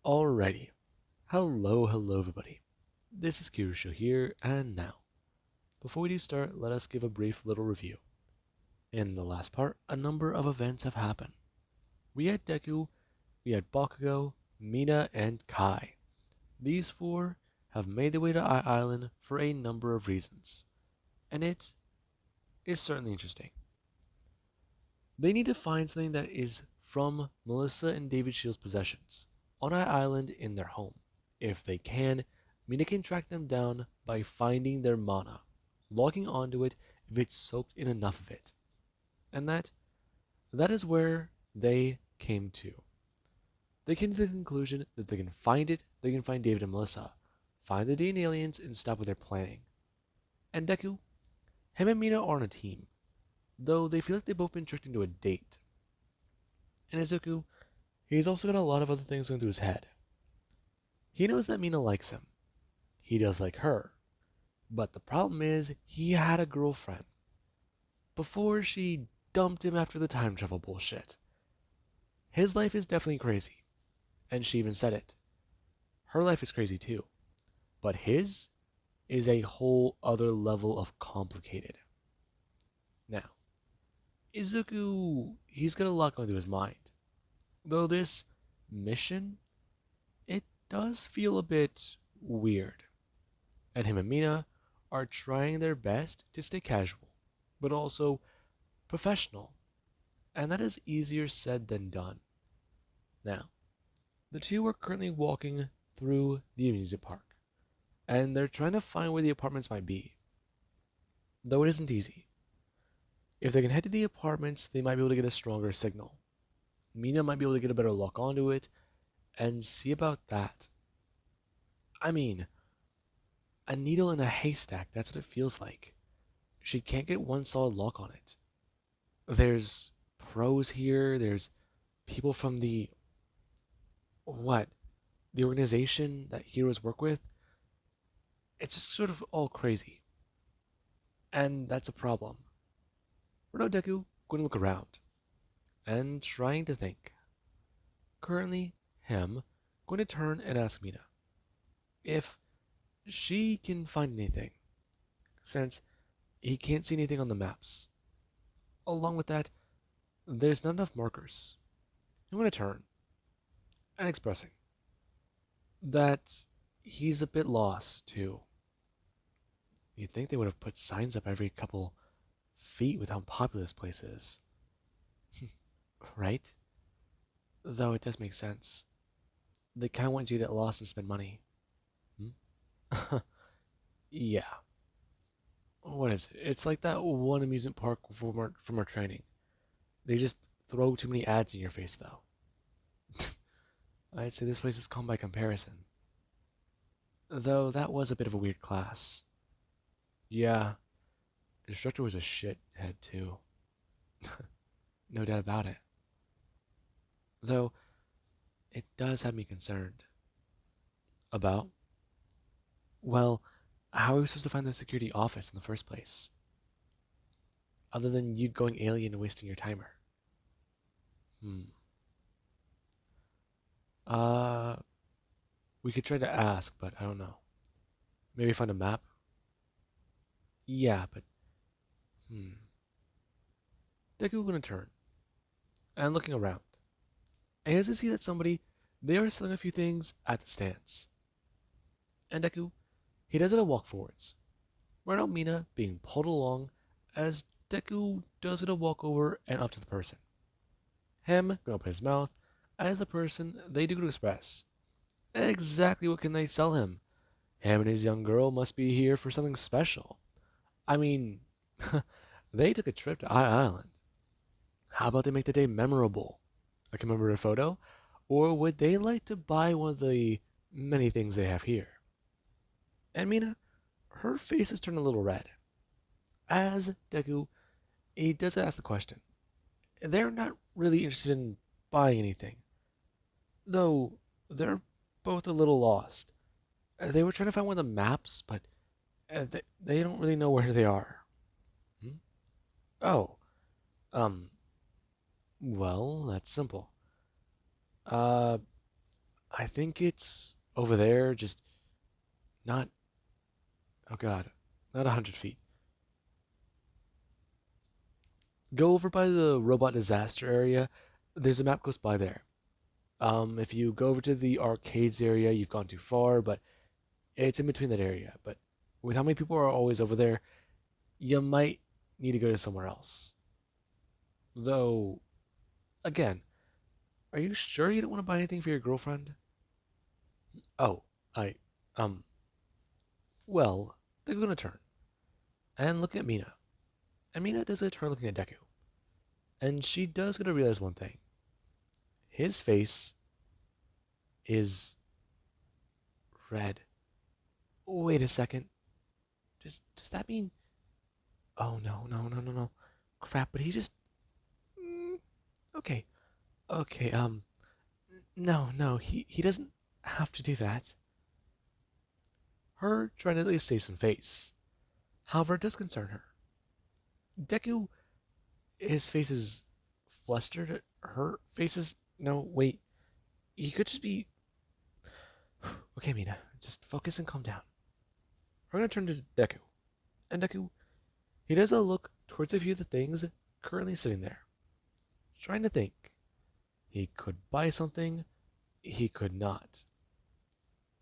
Alrighty. Hello everybody. This is Kirusho here, and now, before we do start, let us give a brief little review. In the last part, a number of events have happened. We had Deku, we had Bakugo, Mina, and Kai. These four have made their way to Island for a number of reasons, and it is certainly interesting. They need to find something that is from Melissa and David Shields' possessions on Island in their home. If they can, Mina can track them down by finding their mana, logging onto it if it's soaked in enough of it. And that is where they came to. They came to the conclusion that they can find it, they can find David and Melissa, find the DNA aliens, and stop what they're planning. And Deku, him and Mina are on a team, though they feel like they've both been tricked into a date. And Izuku, he's also got a lot of other things going through his head. He knows that Mina likes him. He does like her. But the problem is, he had a girlfriend. Before she dumped him after the time travel bullshit. His life is definitely crazy. And she even said it. Her life is crazy too. But his is a whole other level of complicated. Now, Izuku, he's got a lot going through his mind. Though this mission, it does feel a bit weird. And him and Mina are trying their best to stay casual, but also professional. And that is easier said than done. Now, the two are currently walking through the amusement park, and they're trying to find where the apartments might be. Though it isn't easy. If they can head to the apartments, they might be able to get a stronger signal. Mina might be able to get a better lock onto it, and see about that. I mean, a needle in a haystack, that's what it feels like. She can't get one solid lock on it. There's pros here, there's people from what? The organization that heroes work with. It's just sort of all crazy. And that's a problem. We're now Deku going to look around and trying to think. Currently, him going to turn and ask Mina if she can find anything, since he can't see anything on the maps. Along with that, there's not enough markers. I'm going to turn and expressing that he's a bit lost too. You'd think they would have put signs up every couple feet with how popular this place is. Right? Though it does make sense. They kind of want you to get lost and spend money. Hmm? Yeah. What is it? It's like that one amusement park from our training. They just throw too many ads in your face, though. I'd say this place is calm by comparison. Though that was a bit of a weird class. Yeah, the instructor was a shithead, too. No doubt about it. Though, it does have me concerned. About? Well, how are we supposed to find the security office in the first place? Other than you going alien and wasting your timer. Hmm. Uh, we could try to ask, but I don't know. Maybe find a map? Yeah, but hmm. Deku gonna turn and looking around. And he does see that they are selling a few things at the stands. And Deku, he does it a walk forwards. Right now Mina being pulled along as Deku does it a walk over and up to the person. Him gonna open his mouth as the person they do to express. Exactly what can they sell him? Him and his young girl must be here for something special. I mean, they took a trip to Island. How about they make the day memorable? A commemorative photo? Or would they like to buy one of the many things they have here? And Mina, her face has turned a little red. As Deku, he does ask the question. They're not really interested in buying anything. Though, they're both a little lost. They were trying to find one of the maps, but they don't really know where they are. Hmm? Oh, um, well, that's simple. Uh, I think it's over there, just not, oh god, not 100 feet. Go over by the robot disaster area. There's a map close by there. If you go over to the arcades area, you've gone too far, but it's in between that area. But with how many people are always over there, you might need to go to somewhere else. Though, again, are you sure you don't want to buy anything for your girlfriend? Oh, I, um, well, they're gonna turn. And look at Mina. And Mina does a turn looking at Deku. And she does gonna realize one thing. His face is red. Wait a second. Does that mean? Oh no no no no no, crap! But he's just mm, okay okay no no he doesn't have to do that. Her trying to at least save some face. However, it does concern her. Deku, his face is flustered. Her face is no wait. He could just be okay. Mina, just focus and calm down. We're gonna turn to Deku, and Deku he does a look towards a few of the things currently sitting there, trying to think. He could buy something, he could not.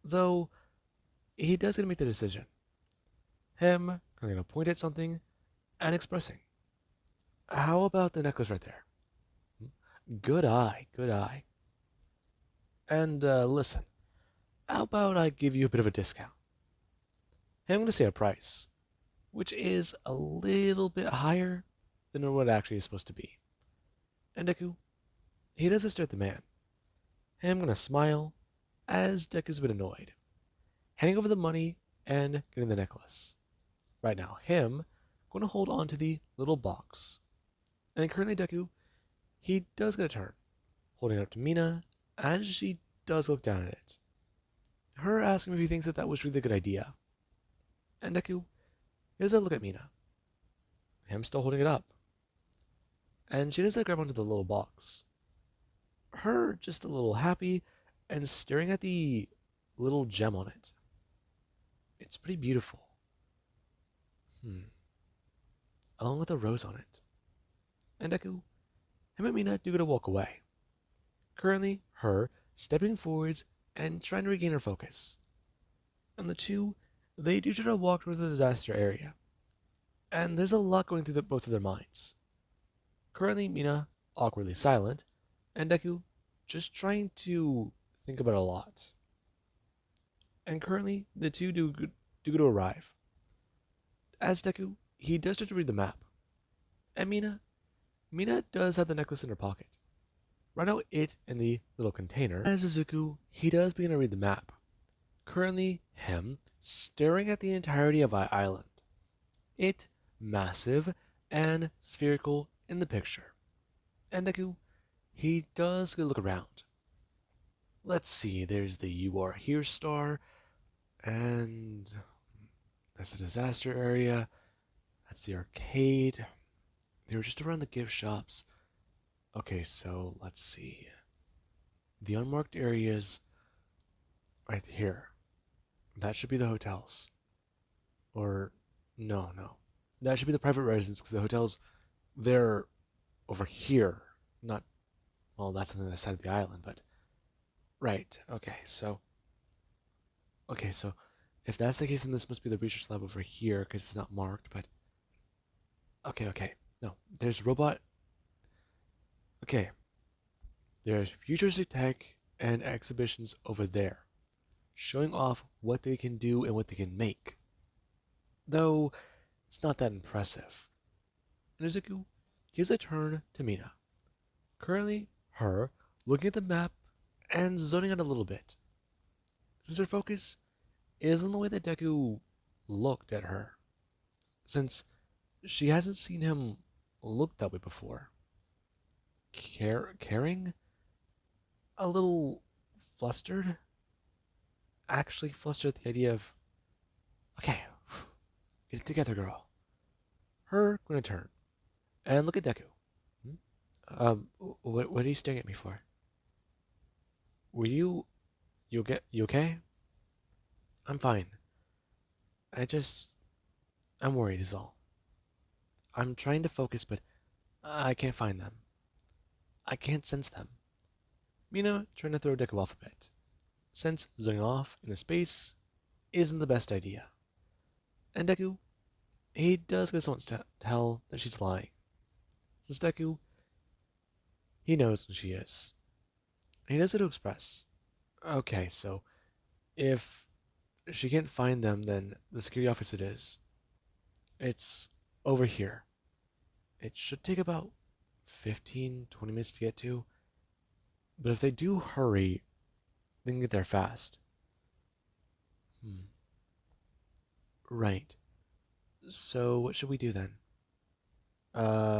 Though, he does get to make the decision. Him going to point at something and expressing. How about the necklace right there? Good eye, good eye. And listen, how about I give you a bit of a discount? Hey, I'm going to say a price, which is a little bit higher than what it actually is supposed to be. And Deku, he does stare at the man. Him going to smile as Deku's a bit annoyed, handing over the money and getting the necklace. Right now, him going to hold on to the little box. And currently Deku, he does get a turn, holding it up to Mina as she does look down at it. Her asking if he thinks that that was really a good idea. And Deku, he does a look at Mina. Him still holding it up. And she does grab onto the little box. Her just a little happy and staring at the little gem on it. It's pretty beautiful. Along with a rose on it. And Deku, him and Mina do get to walk away. Currently, her stepping forwards and trying to regain her focus. And the two, they do try to walk towards the disaster area. And there's a lot going through both of their minds. Currently, Mina, awkwardly silent, and Deku, just trying to think about a lot. And currently, the two do go to arrive. As Deku, he does start to read the map. And Mina does have the necklace in her pocket. Right now, it in the little container. As Izuku, he does begin to read the map. Currently, him staring at the entirety of our island. It massive and spherical in the picture. And Deku, he does get a look around. Let's see, there's the You Are Here star, and that's the disaster area. That's the arcade. They were just around the gift shops. Okay, so let's see. The unmarked areas right here. That should be the hotels. Or, no. That should be the private residence because the hotels, they're over here. Not, well, that's on the other side of the island, but. Right, okay, so if that's the case, then this must be the research lab over here because it's not marked, but. Okay. No, there's robot. Okay. There's futuristic tech and exhibitions over there, showing off what they can do and what they can make. Though, it's not that impressive. And Izuku gives a turn to Mina. Currently, her looking at the map and zoning out a little bit. Since her focus is on the way that Deku looked at her. Since she hasn't seen him look that way before. Caring? A little flustered? Actually flustered at the idea of, okay, get it together, girl. Her gonna turn and look at Deku. What are you staring at me for? Were you You okay? I'm fine. I just I'm worried is all. I'm trying to focus, but I can't find them. I can't sense them. Mina trying to throw Deku off a bit, since zooming off in a space isn't the best idea. And Deku, he does get someone to tell that she's lying. Since Deku, he knows when she is. And he does it to express. Okay, so if she can't find them, then the security office it is. It's over here. It should take about 15, 20 minutes to get to. But if they do hurry, they can get there fast. Hmm. Right. So what should we do then?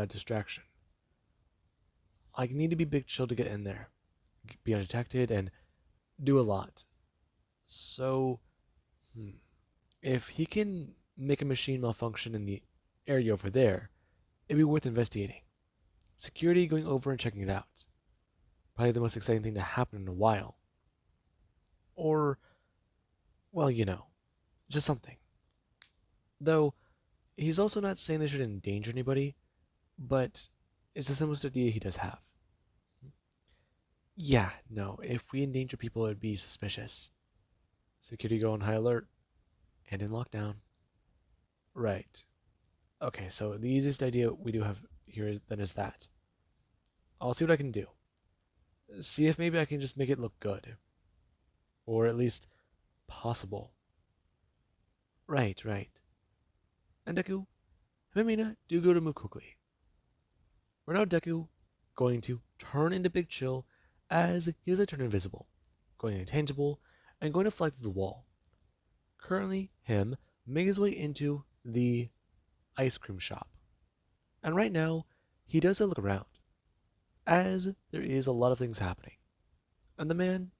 Distraction. I need to be big chill to get in there, be undetected, and do a lot. So, if he can make a machine malfunction in the area over there, it'd be worth investigating. Security going over and checking it out. Probably the most exciting thing to happen in a while. Or, well, just something. Though, he's also not saying they should endanger anybody, but it's the simplest idea he does have. Yeah, no, if we endanger people, it'd be suspicious. Security go on high alert and in lockdown. Right. Okay, so the easiest idea we do have here then is that. I'll see what I can do. See if maybe I can just make it look good. Or at least possible. Right. And Deku, Himemina do go to move quickly. We're now Deku going to turn into Big Chill as he is a turn invisible, going intangible, and going to fly through the wall. Currently, him making his way into the ice cream shop. And right now, he does look around, as there is a lot of things happening. And the man,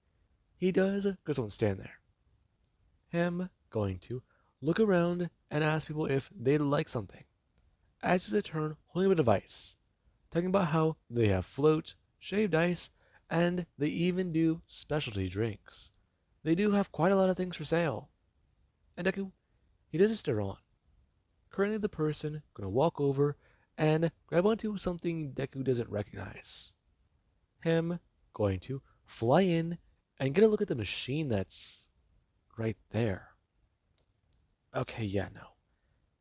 he does go someone stand there. Him going to look around and ask people if they'd like something. As he's a turn holding a bit of ice, talking about how they have float, shaved ice, and they even do specialty drinks. They do have quite a lot of things for sale. And Deku, he doesn't stir on. Currently the person gonna walk over and grab onto something Deku doesn't recognize. Him going to fly in and get a look at the machine that's right there. Okay, yeah, no.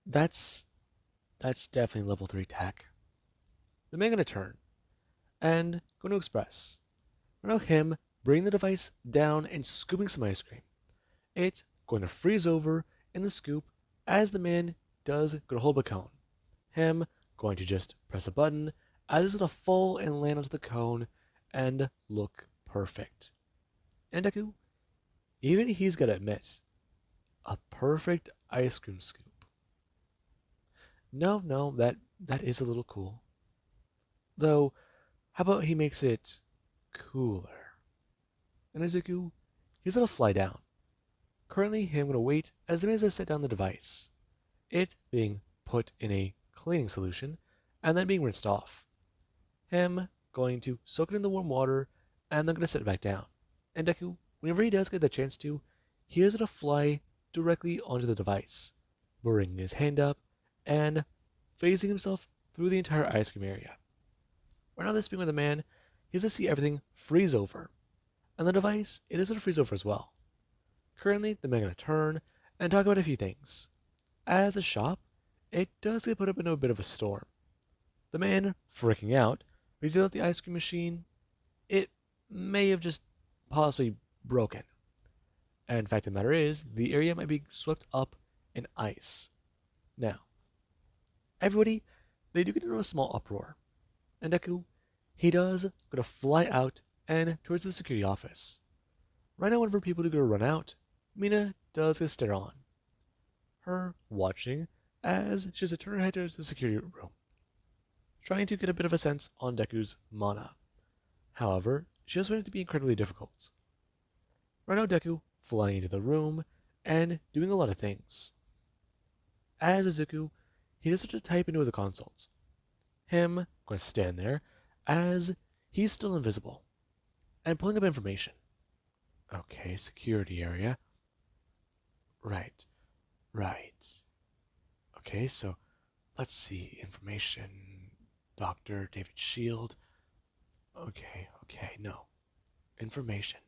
That's definitely level 3 tech. The man gonna turn and going to express. Now him bringing the device down and scooping some ice cream. It's going to freeze over in the scoop as the man does go to hold a cone. Him going to just press a button as it's going to fall and land onto the cone and look perfect. And Deku, even he's got to admit, a perfect ice cream scoop. No, that is a little cool. Though, how about he makes it cooler? And Izuku, he's gonna fly down. Currently, him gonna wait as the man is set down the device. It being put in a cleaning solution and then being rinsed off. Him going to soak it in the warm water and then gonna set it back down. And Deku, whenever he does get the chance to, he is gonna fly directly onto the device, bringing his hand up and phasing himself through the entire ice cream area. Right now, this being with the man, he's to see everything freeze over, and the device it is going to freeze over as well. Currently, the man going to turn and talk about a few things. At the shop, it does get put up into a bit of a storm. The man freaking out because he thought the ice cream machine it may have just possibly broken. And fact of the matter is, the area might be swept up in ice. Now, everybody, they do get into a small uproar. And Deku, he does go to fly out and towards the security office. Right now, whenever people do go to run out, Mina does get stare on. Her watching as she's to turn her head towards the security room, trying to get a bit of a sense on Deku's mana. However, she does find it to be incredibly difficult. Right now, Deku flying into the room and doing a lot of things. As Izuku, he does to type into the console. Him going to stand there as he's still invisible and pulling up information. Okay, security area. Right, right. Okay, so let's see. Information. Dr. David Shield. Okay, okay, no. Information.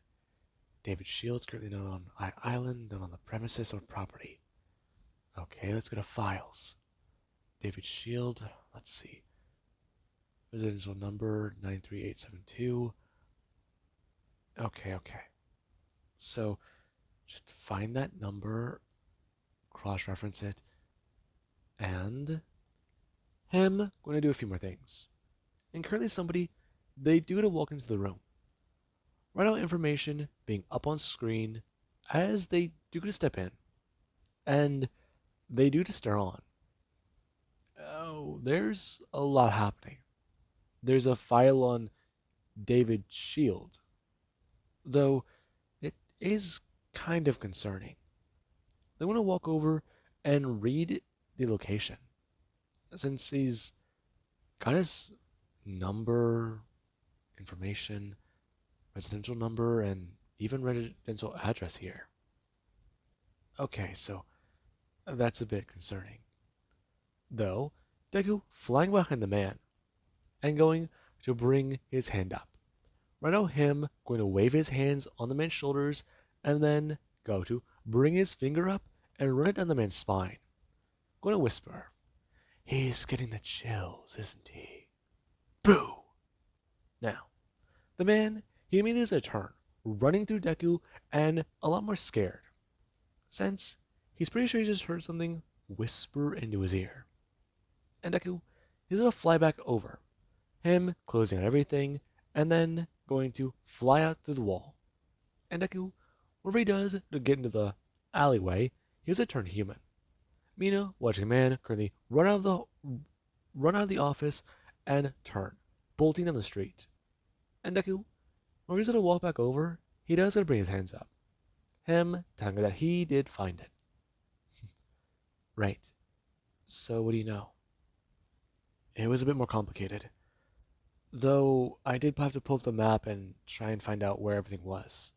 David Shields currently known on Island, known on the premises or property. Okay, let's go to files. David Shield, let's see. Residential number 93872. Okay, okay. So just find that number, cross reference it, and him going to do a few more things. And currently somebody, they do to walk into the room. Write out information being up on screen as they do to step in. And they do to stare on. Oh, there's a lot happening. There's a file on David Shield, though it is kind of concerning. They want to walk over and read the location, since he's got his number, information, residential number, and even residential address here. Okay, so that's a bit concerning. Though, Deku flying behind the man and going to bring his hand up. Right now, him going to wave his hands on the man's shoulders and then go to bring his finger up and run it down the man's spine. Going to whisper, "He's getting the chills, isn't he?" Boo! Now, the man, he immediately does a turn, running through Deku and a lot more scared, since he's pretty sure he just heard something whisper into his ear. And Deku, he's gonna fly back over, him closing on everything, and then going to fly out through the wall. And Deku, whatever he does to get into the alleyway, he has to turn human. Mina, watching man, currently run out of the office and turn, bolting down the street. And Deku, when he's gonna walk back over, he does gotta bring his hands up. Him telling her that he did find it. Right. So what do you know? It was a bit more complicated. Though I did have to pull up the map and try and find out where everything was.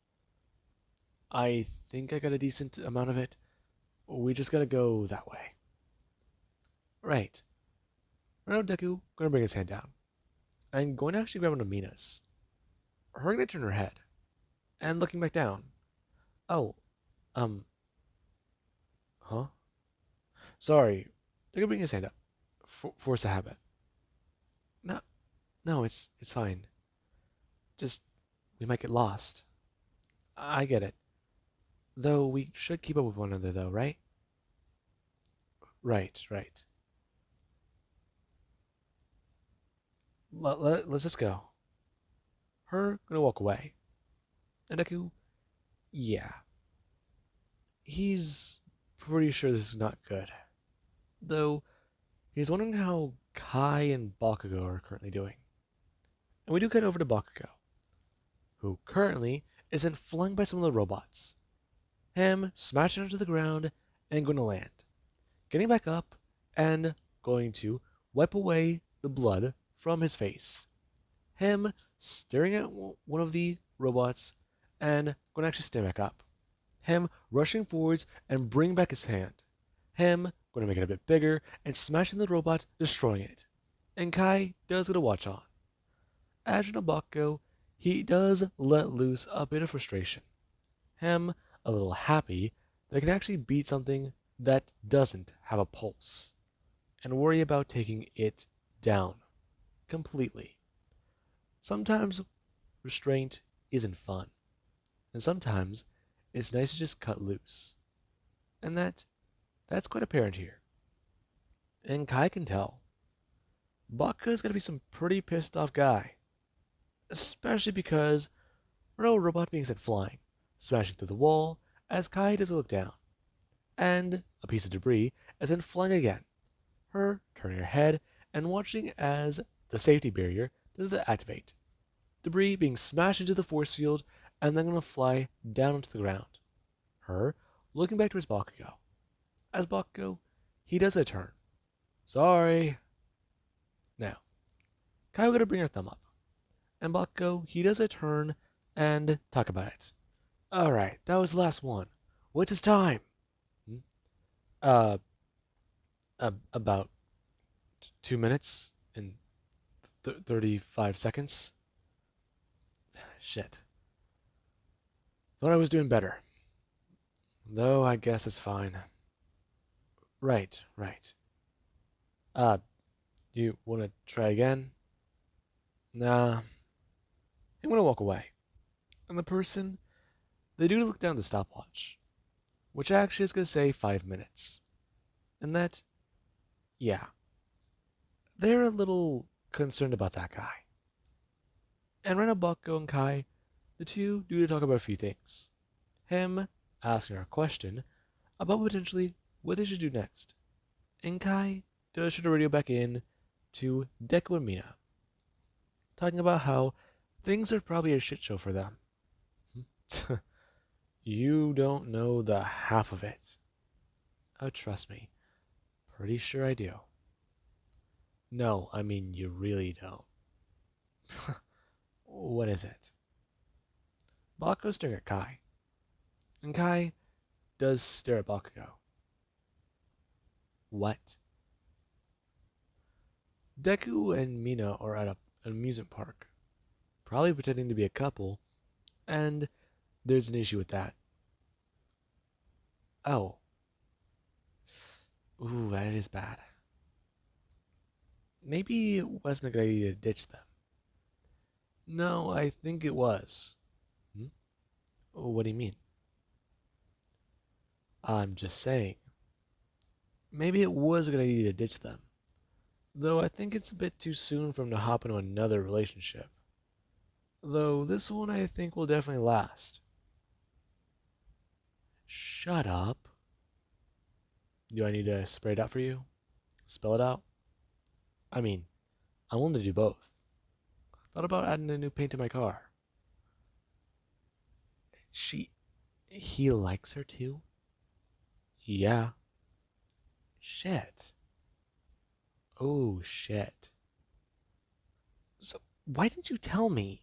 I think I got a decent amount of it. We just gotta go that way. Right. Right now Deku gonna bring his hand down. I'm going to actually grab one of Mina's. Her gonna turn her head. And looking back down. Oh, huh? Sorry. Deku bring his hand up. Force a habit. No, no, it's fine. Just, we might get lost. I get it. Though we should keep up with one another, though, right? Right, right. Let's just go. Her gonna walk away. And Deku, yeah. He's pretty sure this is not good. Though, he's wondering how Kai and Bakugo are currently doing. And we do get over to Bakugo, who currently isn't flung by some of the robots. Him smashing onto the ground and going to land. Getting back up and going to wipe away the blood from his face. Him staring at one of the robots and going to actually stand back up. Him rushing forwards and bring back his hand. Him going to make it a bit bigger and smashing the robot, destroying it. And Kai does get a watch on. As for Bakugo, he does let loose a bit of frustration. Him a little happy that can actually beat something that doesn't have a pulse, and worry about taking it down completely. Sometimes restraint isn't fun, and sometimes it's nice to just cut loose. And that's quite apparent here. And Kai can tell. Bakugo's gonna be some pretty pissed off guy. Especially because we're no robot being sent flying, smashing through the wall as Kai does look down. And a piece of debris is then flying again. Her turning her head and watching as the safety barrier does activate. Debris being smashed into the force field and then gonna fly down onto the ground. Her looking back towards Bakugo. As Bakugo, he does a turn. Sorry. Now, Kai gonna bring her thumb up. And Bakugo, he does a turn and talk about it. Alright, that was the last one. What's his time? Hmm? Uh, about 2 minutes and 35 seconds? Shit. Thought I was doing better. Though I guess it's fine. Right, right. Uh, you wanna try again? Nah, I'm gonna walk away. And the person, they do look down at the stopwatch, which actually is gonna say 5 minutes. And that, yeah, they're a little concerned about that guy. And Renabako and Kai, the two do talk about a few things. Him asking her a question about potentially what they should do next. And Kai does shoot the radio back in to Deku and Mina, talking about how things are probably a shit show for them. You don't know the half of it. Oh, trust me. Pretty sure I do. No, I mean, you really don't. What is it? Bakugo's staring at Kai, and Kai does stare at Bakugo. What? Deku and Mina are at an amusement park, probably pretending to be a couple, and there's an issue with that. Oh. Ooh, that is bad. Maybe it wasn't a good idea to ditch them. No, I think it was. Hmm? What do you mean? I'm just saying. Maybe it was a good idea to ditch them. Though I think it's a bit too soon for him to hop into another relationship. Though this one I think will definitely last. Shut up. Do I need to spray it out for you? Spell it out? I mean, I'm willing to do both. Thought about adding a new paint to my car. She. He likes her too? Yeah. Shit. Oh, shit. So, why didn't you tell me?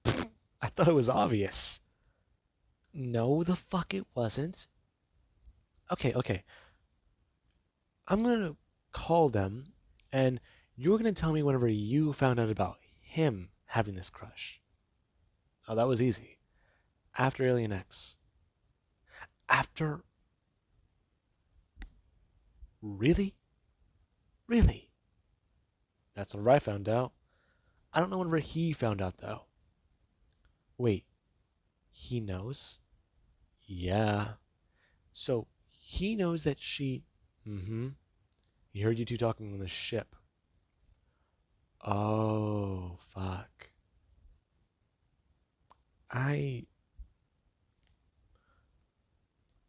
I thought it was obvious. No, the fuck it wasn't. Okay, okay. I'm gonna call them, and you're gonna tell me whenever you found out about him having this crush. Oh, that was easy. After Alien X. After. Really? Really? That's what I found out. I don't know whenever he found out, though. Wait, he knows? Yeah. So, he knows that she. Mm hmm. He heard you two talking on the ship. Oh, fuck. I.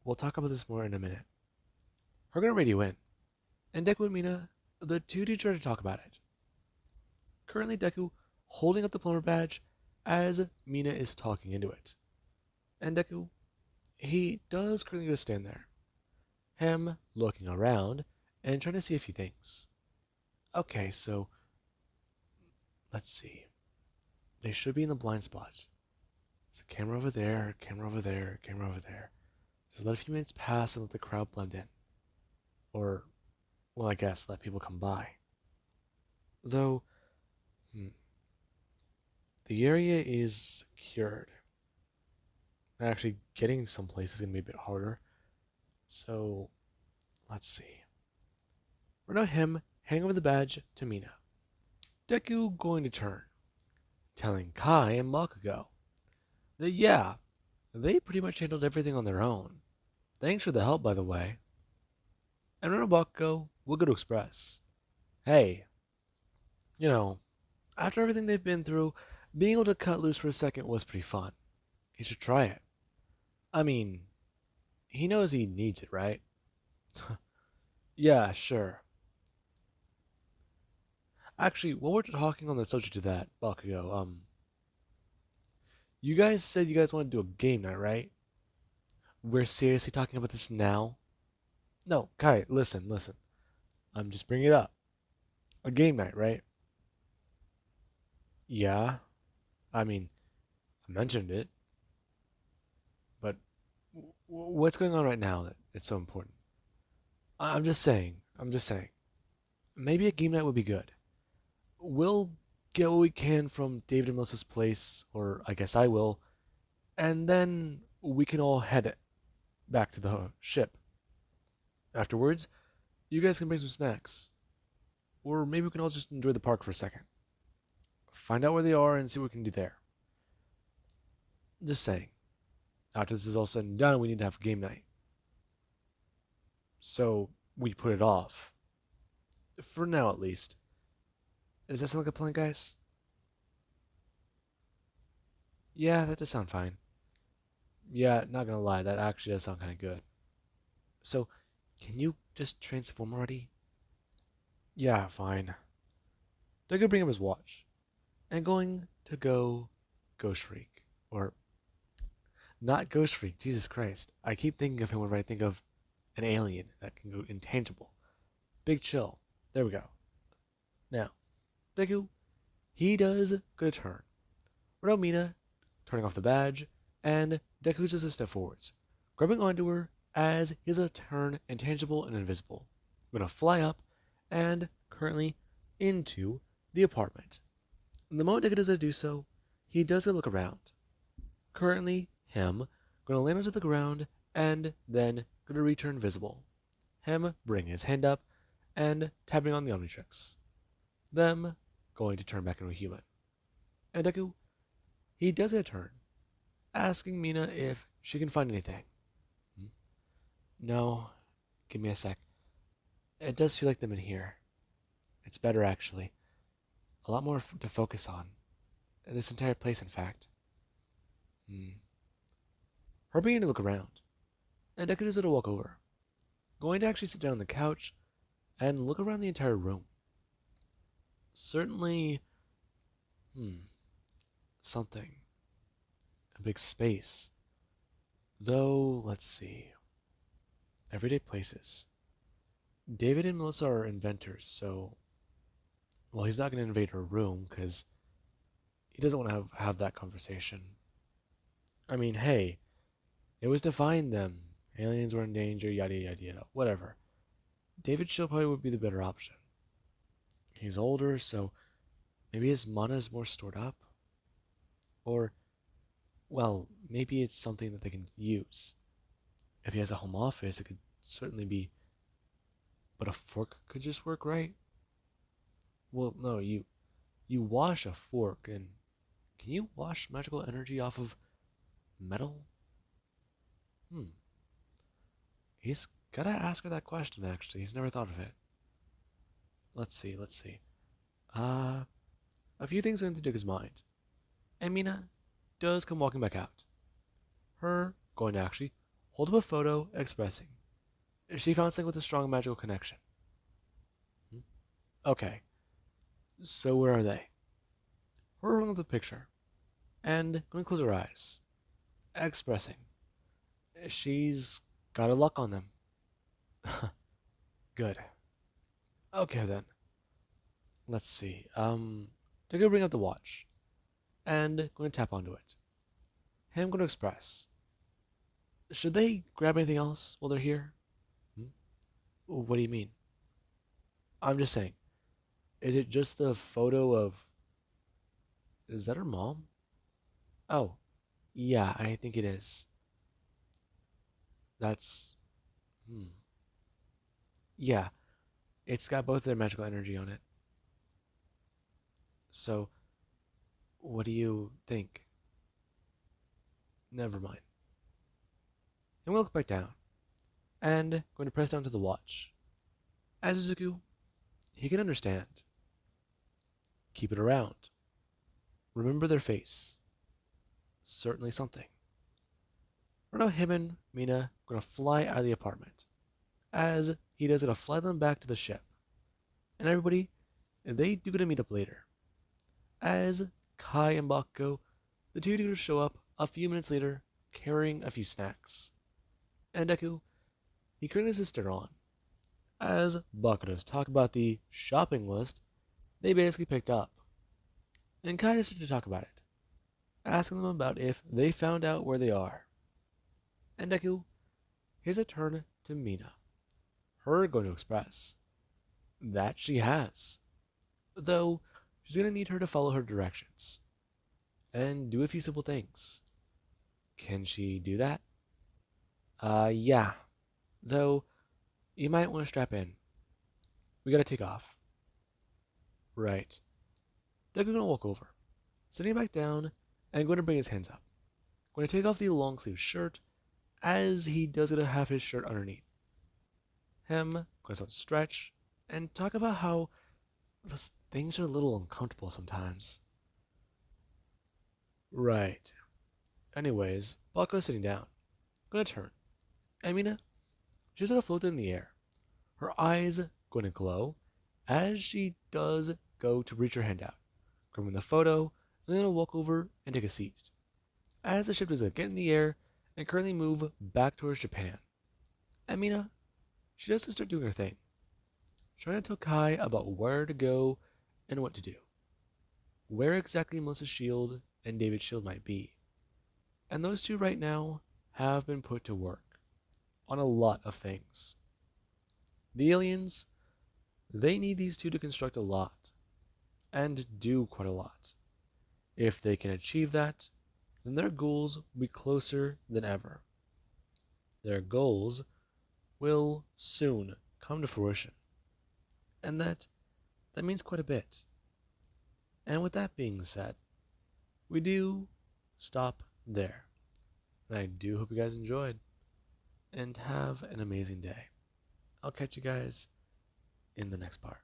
We'll talk about this more in a minute. We're gonna radio in. And Deku and Mina, the two do try to talk about it. Currently, Deku holding up the plumber badge as Mina is talking into it. And Deku, he does currently just stand there. Him looking around and trying to see a few things. Okay, so let's see. They should be in the blind spot. There's a camera over there, camera over there, camera over there. Just let a few minutes pass and let the crowd blend in. Or, well, I guess let people come by. Though, the area is secured. Actually, getting someplace is going to be a bit harder. So, let's see. We're now him handing over the badge to Mina. Deku going to turn, telling Kai and Bakugo that yeah, they pretty much handled everything on their own. Thanks for the help, by the way. And Bakugo will go to express. Hey, you know, after everything they've been through, being able to cut loose for a second was pretty fun. He should try it. I mean, he knows he needs it, right? Yeah, sure. Actually, while we're talking on the subject of that, Bakugo, you guys said you guys want to do a game night, right? We're seriously talking about this now? No, Kai, listen, listen. I'm just bringing it up. A game night, right? Yeah. I mean, I mentioned it. But what's going on right now that it's so important? I'm just saying. I'm just saying. Maybe a game night would be good. We'll get what we can from David and Melissa's place, or I guess I will, and then we can all head back to the ship. Afterwards, you guys can bring some snacks. Or maybe we can all just enjoy the park for a second. Find out where they are and see what we can do there. Just saying. After this is all said and done, we need to have a game night. So we put it off. For now, at least. Does that sound like a plan, guys? Yeah, that does sound fine. Yeah, not gonna lie, that actually does sound kind of good. So, can you just transform already? Yeah, fine. They're gonna bring him his watch. And going to go Ghost Freak. Or, not Ghost Freak, Jesus Christ. I keep thinking of him whenever I think of an alien that can go intangible. Big chill. There we go. Now, Deku, he does get a turn. Without Mina turning off the badge, and Deku does a step forwards, grabbing onto her as he does a turn intangible and invisible. I'm gonna fly up and currently into the apartment. And the moment Deku does do so, he does a look around. Currently, him gonna land onto the ground and then gonna return visible. Him bringing his hand up and tapping on the Omnitrix. Them going to turn back into a human. And Deku, he does a turn, asking Mina if she can find anything. No, give me a sec. It does feel like them in here. It's better, actually. A lot more to focus on. This entire place, in fact. Her beginning to look around, and Deku does it to walk over, going to actually sit down on the couch and look around the entire room. Certainly, something. A big space. Though, let's see. Everyday places. David and Melissa are inventors, so, well, he's not going to invade her room because he doesn't want to have that conversation. I mean, hey, it was to find them. Aliens were in danger, yada yada yada, whatever. David still probably would be the better option. He's older, so maybe his mana is more stored up. Or, well, maybe it's something that they can use. If he has a home office, it could certainly be. But a fork could just work, right? Well, no, you wash a fork, and can you wash magical energy off of metal? He's gotta ask her that question, actually. He's never thought of it. Let's see, let's see. A few things going through Digger's mind. And Mina does come walking back out. Her going to actually hold up a photo expressing she found something with a strong magical connection. Okay, so where are they? Her holding up the picture and going to close her eyes, expressing she's got a luck on them. Good. Okay then. Let's see. They're gonna bring up the watch and going to tap onto it. Him going to express. Should they grab anything else while they're here? What do you mean? I'm just saying. Is it just the photo of. Is that her mom? Oh, yeah, I think it is. That's. Yeah, it's got both their magical energy on it. So, what do you think? Never mind. And we'll look back down. And going to press down to the watch. As Izuku, he can understand. Keep it around. Remember their face. Certainly something. Right now, him and Mina gonna fly out of the apartment. As he does, gonna fly them back to the ship. And everybody, they do gonna meet up later. As Kai and Bakugo, the two do show up a few minutes later, carrying a few snacks. And Deku, he currently has his sticker on. As Bakugo's talk about the shopping list they basically picked up. And Kai started to talk about it, asking them about if they found out where they are. And Deku, here's a turn to Mina. Her going to express that she has, though she's going to need her to follow her directions and do a few simple things. Can she do that? Yeah. Though, you might want to strap in. We gotta take off. Right. Deku gonna walk over, sitting back down, and going to bring his hands up. Going to take off the long sleeve shirt, as he does gonna have his shirt underneath. Going to start to stretch, and talk about how those things are a little uncomfortable sometimes. Right. Anyways, Baku's sitting down. Gonna turn. And Mina, she's gonna float in the air. Her eyes going to glow as she does go to reach her hand out, grabbing the photo, and then walk over and take a seat. As the ship does get in the air and currently move back towards Japan. And Mina, she does start doing her thing, trying to tell Kai about where to go and what to do, where exactly Melissa's shield and David's shield might be. And those two right now have been put to work on a lot of things. The aliens, they need these two to construct a lot, and do quite a lot. If they can achieve that, then their goals will be closer than ever. Their goals will soon come to fruition, and that means quite a bit. And with that being said, we do stop there. And I do hope you guys enjoyed, and have an amazing day. I'll catch you guys in the next part.